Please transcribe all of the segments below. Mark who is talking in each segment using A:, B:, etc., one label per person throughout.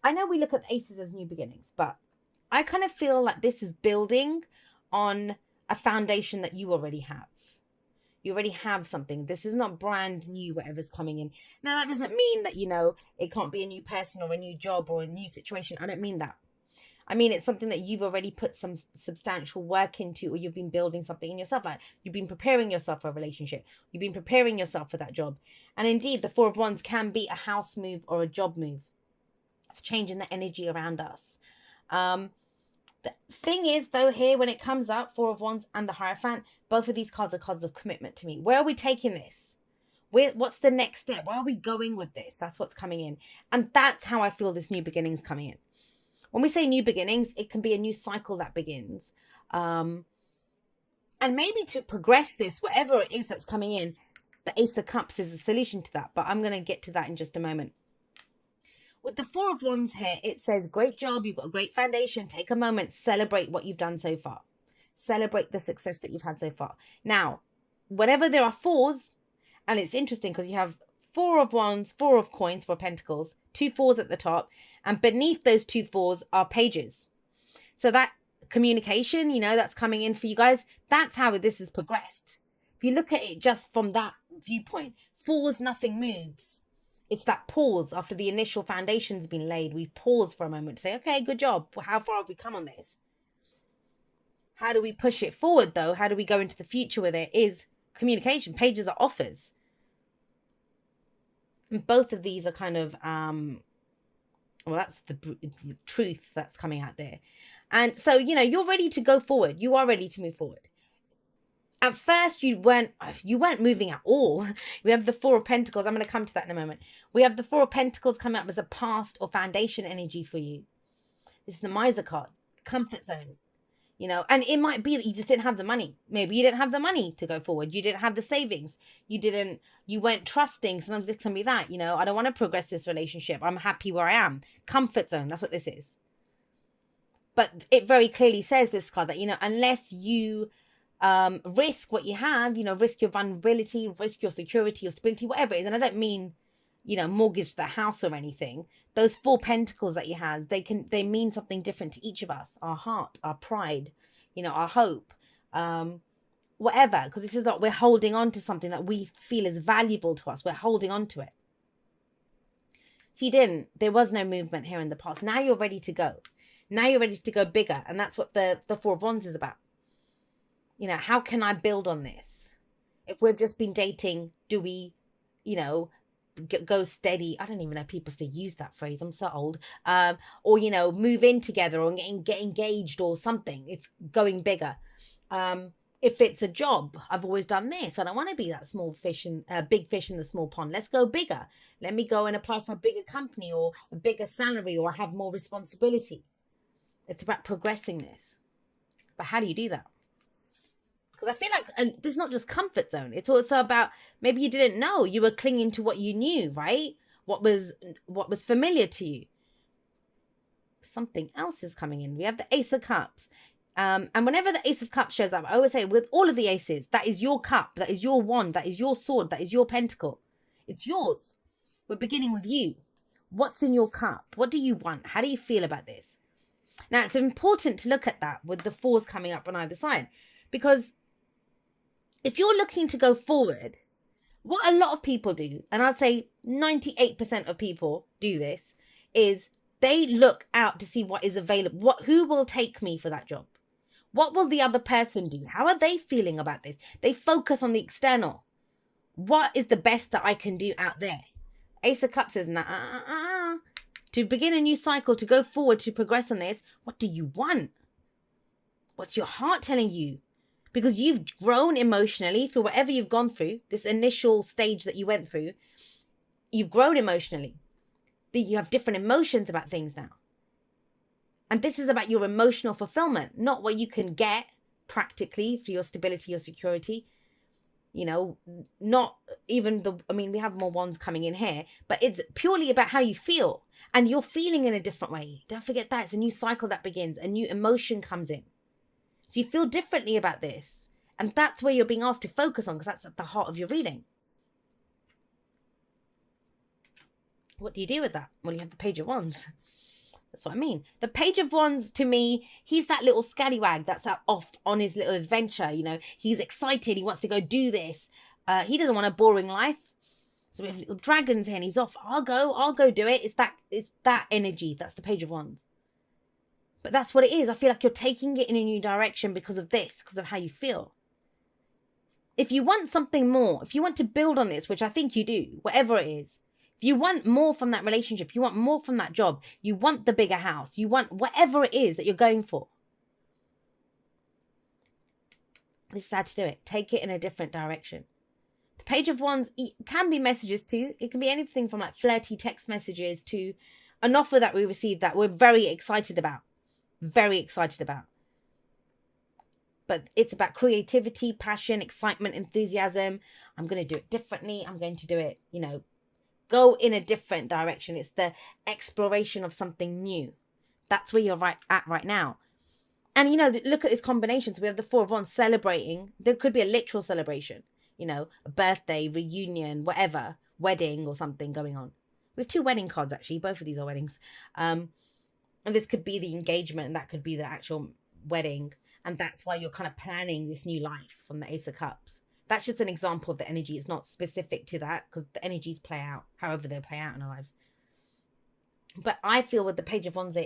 A: I know we look at the aces as new beginnings, but I kind of feel like this is building on a foundation that you already have. You already have something. This is not brand new, whatever's coming in. Now, that doesn't mean that, it can't be a new person or a new job or a new situation. I don't mean that. I mean, it's something that you've already put some substantial work into, or you've been building something in yourself. Like you've been preparing yourself for a relationship, you've been preparing yourself for that job. And indeed, the Four of Wands can be a house move or a job move. It's changing the energy around us. The thing is, though, here when it comes up, Four of Wands and the Hierophant, both of these cards are cards of commitment to me. Where are we taking this? What's the next step? Where are we going with this? That's what's coming in. And that's how I feel this new beginning's coming in. When we say new beginnings, it can be a new cycle that begins. And maybe to progress this, whatever it is that's coming in, the Ace of Cups is a solution to that. But I'm going to get to that in just a moment. With the Four of Wands here, it says, great job, you've got a great foundation. Take a moment, celebrate what you've done so far. Celebrate the success that you've had so far. Now, whenever there are fours, and it's interesting because you have Four of Wands, Four of Coins, Four of Pentacles, two fours at the top, and beneath those two fours are pages. So that communication, that's coming in for you guys, that's how this has progressed. If you look at it just from that viewpoint, fours, nothing moves. It's that pause after the initial foundation's been laid. We pause for a moment to say, okay, good job. How far have we come on this? How do we push it forward, though? How do we go into the future with it? Is communication. Pages are offers. And both of these are kind of, that's the truth that's coming out there. And so, you're ready to go forward. You are ready to move forward. At first, you weren't moving at all. We have the Four of Pentacles. I'm going to come to that in a moment. We have the Four of Pentacles coming up as a past or foundation energy for you. This is the Miser card, comfort zone. And it might be that you just didn't have the money. Maybe you didn't have the money to go forward. You didn't have the savings. You weren't trusting. Sometimes this can be that, I don't want to progress this relationship. I'm happy where I am. Comfort zone. That's what this is. But it very clearly says, this card, that, unless you risk what you have, risk your vulnerability, risk your security, your stability, whatever it is. And I don't mean, mortgage the house or anything. Those Four Pentacles that you have, they mean something different to each of us. Our heart, our pride, our hope, whatever. Because this is not, we're holding on to something that we feel is valuable to us. We're holding on to it. So there was no movement here in the past. Now you're ready to go. Now you're ready to go bigger. And that's what the Four of Wands is about. How can I build on this? If we've just been dating, do we, go steady? I don't even know if people still use that phrase. I'm so old. Or, move in together or get engaged or something. It's going bigger. If it's a job, I've always done this. I don't want to be that small fish in big fish in the small pond. Let's go bigger. Let me go and apply for a bigger company or a bigger salary or have more responsibility. It's about progressing this. But how do you do that? Because I feel like this is not just comfort zone. It's also about, maybe you didn't know. You were clinging to what you knew, right? What was familiar to you. Something else is coming in. We have the Ace of Cups. And whenever the Ace of Cups shows up, I always say, with all of the aces, that is your cup. That is your wand. That is your sword. That is your pentacle. It's yours. We're beginning with you. What's in your cup? What do you want? How do you feel about this? Now, it's important to look at that with the fours coming up on either side. Because if you're looking to go forward, what a lot of people do, and I'd say 98% of people do this, is they look out to see what is available. Who will take me for that job? What will the other person do? How are they feeling about this? They focus on the external. What is the best that I can do out there? Ace of Cups says, nah. To begin a new cycle, to go forward, to progress on this, what do you want? What's your heart telling you? Because you've grown emotionally through whatever you've gone through, this initial stage that you went through, you've grown emotionally. You have different emotions about things now. And this is about your emotional fulfillment, not what you can get practically for your stability or security. Not even we have more wands coming in here, but it's purely about how you feel. And you're feeling in a different way. Don't forget that. It's a new cycle that begins. A new emotion comes in. So you feel differently about this. And that's where you're being asked to focus on, because that's at the heart of your reading. What do you do with that? Well, you have the Page of Wands. That's what I mean. The Page of Wands, to me, he's that little scallywag that's out off on his little adventure. You know, he's excited. He wants to go do this. He doesn't want a boring life. So we have little dragons here, and he's off. I'll go do it. It's that energy. That's the Page of Wands. But that's what it is. I feel like you're taking it in a new direction because of this, because of how you feel. If you want something more, if you want to build on this, which I think you do, whatever it is, if you want more from that relationship, you want more from that job, you want the bigger house, you want whatever it is that you're going for, this is how to do it. Take it in a different direction. The Page of Wands can be messages too. It can be anything from like flirty text messages to an offer that we received that we're very excited about. Very excited about. But it's about creativity, passion, excitement, enthusiasm. I'm going to do it differently. I'm going to do it, you know, go in a different direction. It's the exploration of something new. That's where you're at right now. And, you know, look at this combination. So we have the Four of Wands celebrating. There could be a literal celebration, you know, a birthday, reunion, whatever, wedding or something going on. We have 2 wedding cards, actually. Both of these are weddings. And this could be the engagement, and that could be the actual wedding. And that's why you're kind of planning this new life from the Ace of Cups. That's just an example of the energy. It's not specific to that, because the energies play out however they play out in our lives. But I feel with the Page of Wands,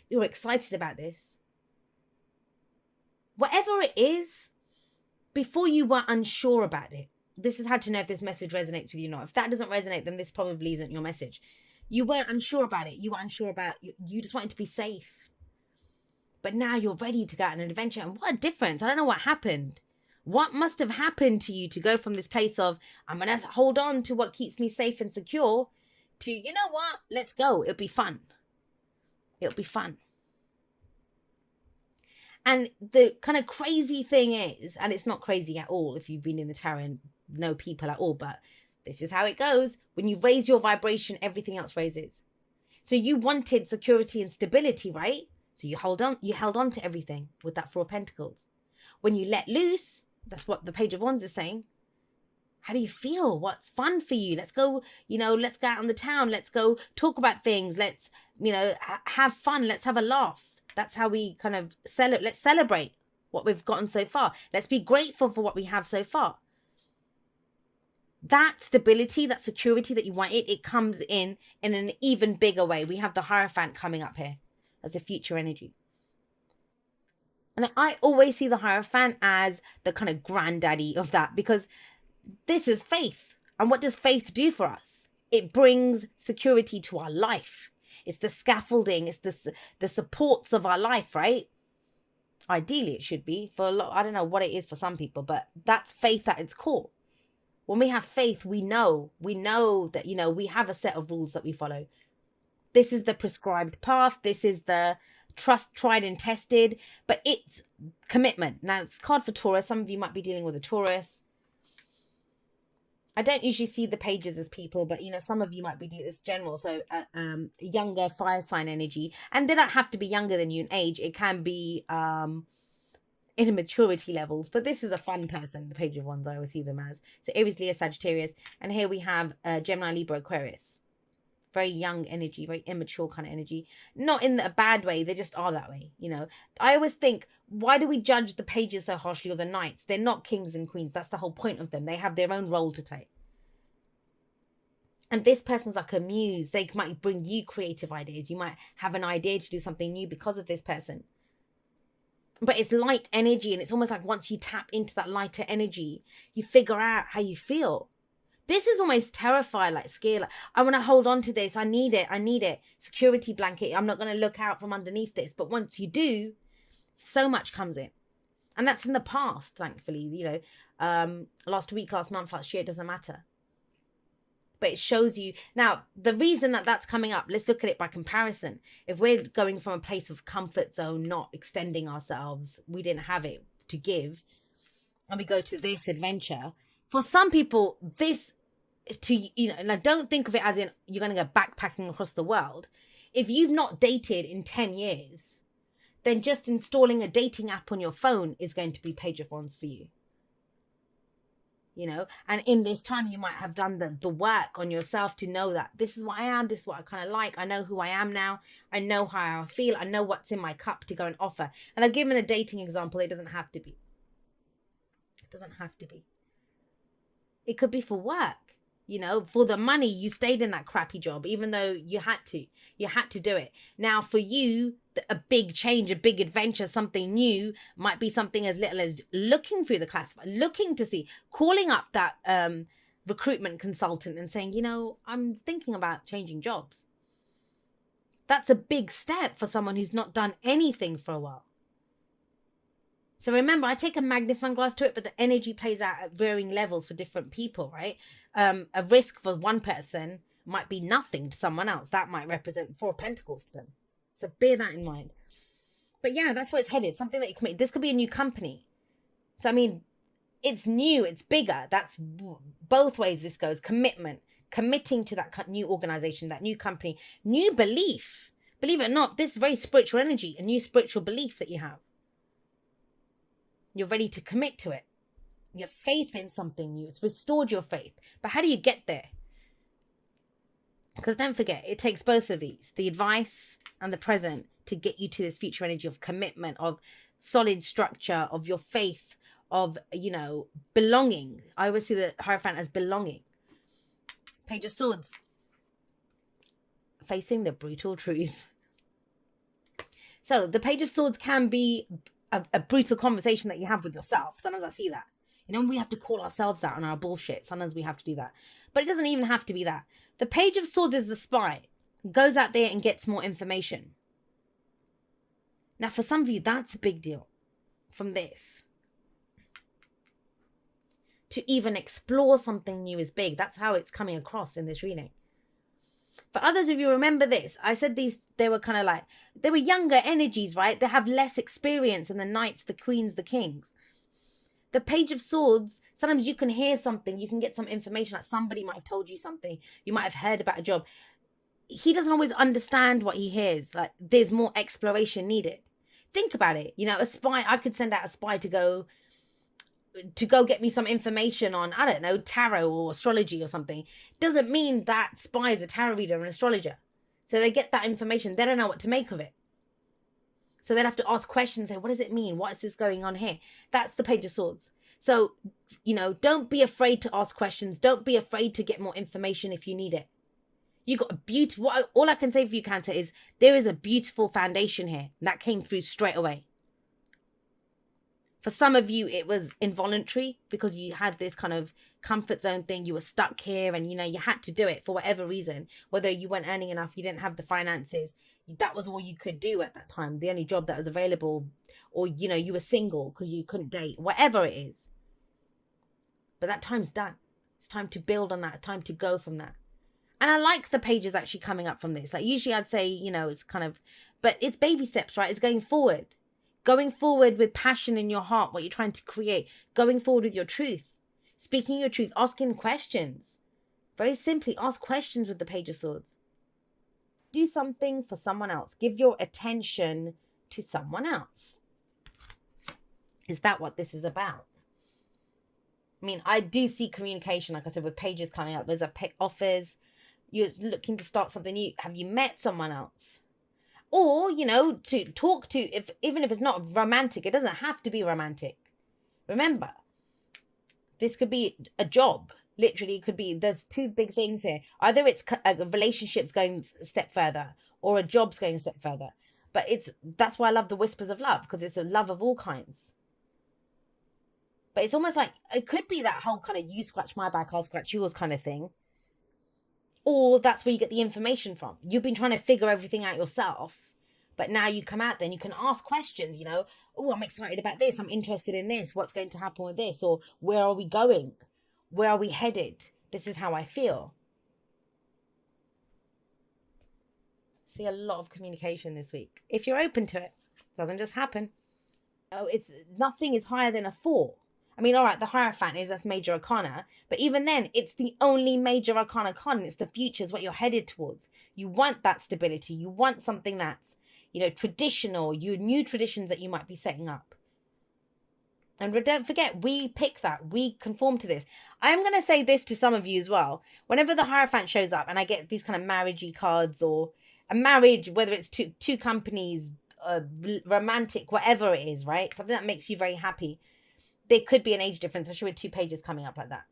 A: you're excited about this. Whatever it is, before you were unsure about it. This is how to know if this message resonates with you or not. If that doesn't resonate, then this probably isn't your message. You weren't unsure about it. You were unsure about, you just wanted to be safe. But now you're ready to go on an adventure. And what a difference. I don't know what happened. What must have happened to you to go from this place of, I'm going to hold on to what keeps me safe and secure, to, you know what, let's go. It'll be fun. It'll be fun. And the kind of crazy thing is, and it's not crazy at all if you've been in the tarot and know people at all, but this is how it goes. When you raise your vibration, everything else raises. So you wanted security and stability, right? So you held on to everything with that Four of Pentacles. When you let loose, that's what the Page of Wands is saying. How do you feel? What's fun for you? Let's go, you know, let's go out on the town. Let's go talk about things. Let's, you know, have fun. Let's have a laugh. That's how we kind of let's celebrate what we've gotten so far. Let's be grateful for what we have so far. That stability, that security that you wanted, it comes in an even bigger way. We have the Hierophant coming up here as a future energy. And I always see the Hierophant as the kind of granddaddy of that, because this is faith. And what does faith do for us? It brings security to our life. It's the scaffolding. It's the supports of our life, right? Ideally, it should be. For a lot, I don't know what it is for some people, but that's faith at its core. When we have faith, we know that, you know, we have a set of rules that we follow. This is the prescribed path. This is the trust, tried and tested, but it's commitment. Now, it's card for Taurus. Some of you might be dealing with a Taurus. I don't usually see the pages as people, but, you know, some of you might be dealing with general. So younger fire sign energy. And they don't have to be younger than you in age. It can be in maturity levels. But this is a fun person, the Page of Wands, I always see them as. So Aries, Leo, Sagittarius. And here we have Gemini, Libra, Aquarius. Very young energy, very immature kind of energy. Not in a bad way, they just are that way, you know. I always think, why do we judge the pages so harshly, or the knights? They're not kings and queens. That's the whole point of them. They have their own role to play. And this person's like a muse. They might bring you creative ideas. You might have an idea to do something new because of this person. But it's light energy, and it's almost like once you tap into that lighter energy, you figure out how you feel. This is almost terrifying, like scary. Like, I want to hold on to this. I need it. I need it. Security blanket. I'm not going to look out from underneath this. But once you do, so much comes in. And that's in the past, thankfully. You know, last week, last month, last year, it doesn't matter. But it shows you. Now, the reason that that's coming up, let's look at it by comparison. If we're going from a place of comfort zone, not extending ourselves, we didn't have it to give, and we go to this adventure. For some people, this, to, you know, and I don't think of it as in you're going to go backpacking across the world. If you've not dated in 10 years, then just installing a dating app on your phone is going to be Page of Wands for you. you know. And in this time, you might have done the work on yourself to know that this is what I am, this is what I kind of like. I know who I am now. I know how I feel. I know what's in my cup to go and offer. And I've given a dating example. It doesn't have to be. It doesn't have to be. It could be for work. You know, for the money, you stayed in that crappy job, even though you had to do it. Now, for you, a big change, a big adventure, something new might be something as little as looking through the classified, looking to see, calling up that recruitment consultant and saying, you know, I'm thinking about changing jobs. That's a big step for someone who's not done anything for a while. So remember, I take a magnifying glass to it, but the energy plays out at varying levels for different people, right? A risk for one person might be nothing to someone else. That might represent 4 of Pentacles to them. So bear that in mind. But yeah, that's where it's headed. Something that you commit. This could be a new company. So, I mean, it's new, it's bigger. That's both ways this goes. Commitment, committing to that new organization, that new company, new belief. Believe it or not, this very spiritual energy, a new spiritual belief that you have. You're ready to commit to it. You have faith in something new. It's restored your faith. But how do you get there? Because don't forget, it takes both of these, the advice and the present, to get you to this future energy of commitment, of solid structure, of your faith, of, you know, belonging. I always see the Hierophant as belonging. Page of Swords. Facing the brutal truth. So the Page of Swords can be a brutal conversation that you have with yourself. Sometimes I see that. You know, we have to call ourselves out on our bullshit. Sometimes we have to do that. But it doesn't even have to be that. The Page of Swords is the spy. Goes out there and gets more information. Now, for some of you, that's a big deal from this. To even explore something new is big. That's how it's coming across in this reading. For others of you, remember this. I said they were kind of like, they were younger energies, right? They have less experience than the knights, the queens, the kings. The Page of Swords, sometimes you can hear something. You can get some information, like somebody might have told you something. You might have heard about a job. He doesn't always understand what he hears. Like, there's more exploration needed. Think about it. You know, a spy, I could send out a spy to go get me some information on, I don't know, tarot or astrology or something. Doesn't mean that spy is a tarot reader or an astrologer. So they get that information. They don't know what to make of it. So they'd have to ask questions, say, what does it mean? What is this going on here? That's the Page of Swords. So, you know, don't be afraid to ask questions. Don't be afraid to get more information if you need it. You got a beautiful, all I can say for you, Cancer, is there is a beautiful foundation here. That came through straight away. For some of you, it was involuntary because you had this kind of comfort zone thing. You were stuck here and, you know, you had to do it for whatever reason. Whether you weren't earning enough, you didn't have the finances. That was all you could do at that time. The only job that was available. Or, you know, you were single because you couldn't date. Whatever it is. But that time's done. It's time to build on that. Time to go from that. And I like the pages actually coming up from this. Like, usually I'd say, you know, it's kind of... But it's baby steps, right? It's going forward. Going forward with passion in your heart, what you're trying to create. Going forward with your truth. Speaking your truth. Asking questions. Very simply, ask questions with the Page of Swords. Do something for someone else. Give your attention to someone else. Is that what this is about? I mean, I do see communication, like I said, with pages coming up. There's offers. You're looking to start something new. Have you met someone else? Or, you know, to talk to, even if it's not romantic, it doesn't have to be romantic. Remember, this could be a job. Literally, it could be, there's 2 big things here. Either it's a relationship's going a step further or a job's going a step further. But that's why I love the Whispers of Love, because it's a love of all kinds. But it's almost like, it could be that whole kind of you scratch my back, I'll scratch yours kind of thing. Or that's where you get the information from. You've been trying to figure everything out yourself. But now you come out there and you can ask questions, you know. Oh, I'm excited about this. I'm interested in this. What's going to happen with this? Or where are we going? Where are we headed? This is how I feel. See a lot of communication this week. If you're open to it, it doesn't just happen. Oh, nothing is higher than a 4. I mean, all right, the Hierophant that's major arcana. But even then, it's the only major arcana card. It's the future, is what you're headed towards. You want that stability. You want something that's, you know, traditional. New traditions that you might be setting up. And don't forget, we pick that. We conform to this. I'm going to say this to some of you as well. Whenever the Hierophant shows up and I get these kind of marriagey cards or a marriage, whether it's two companies, romantic, whatever it is, right? Something that makes you very happy. There could be an age difference, especially with 2 pages coming up like that.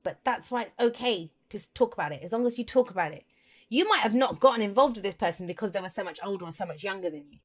A: But that's why it's okay to talk about it. As long as you talk about it. You might have not gotten involved with this person because they were so much older or so much younger than you.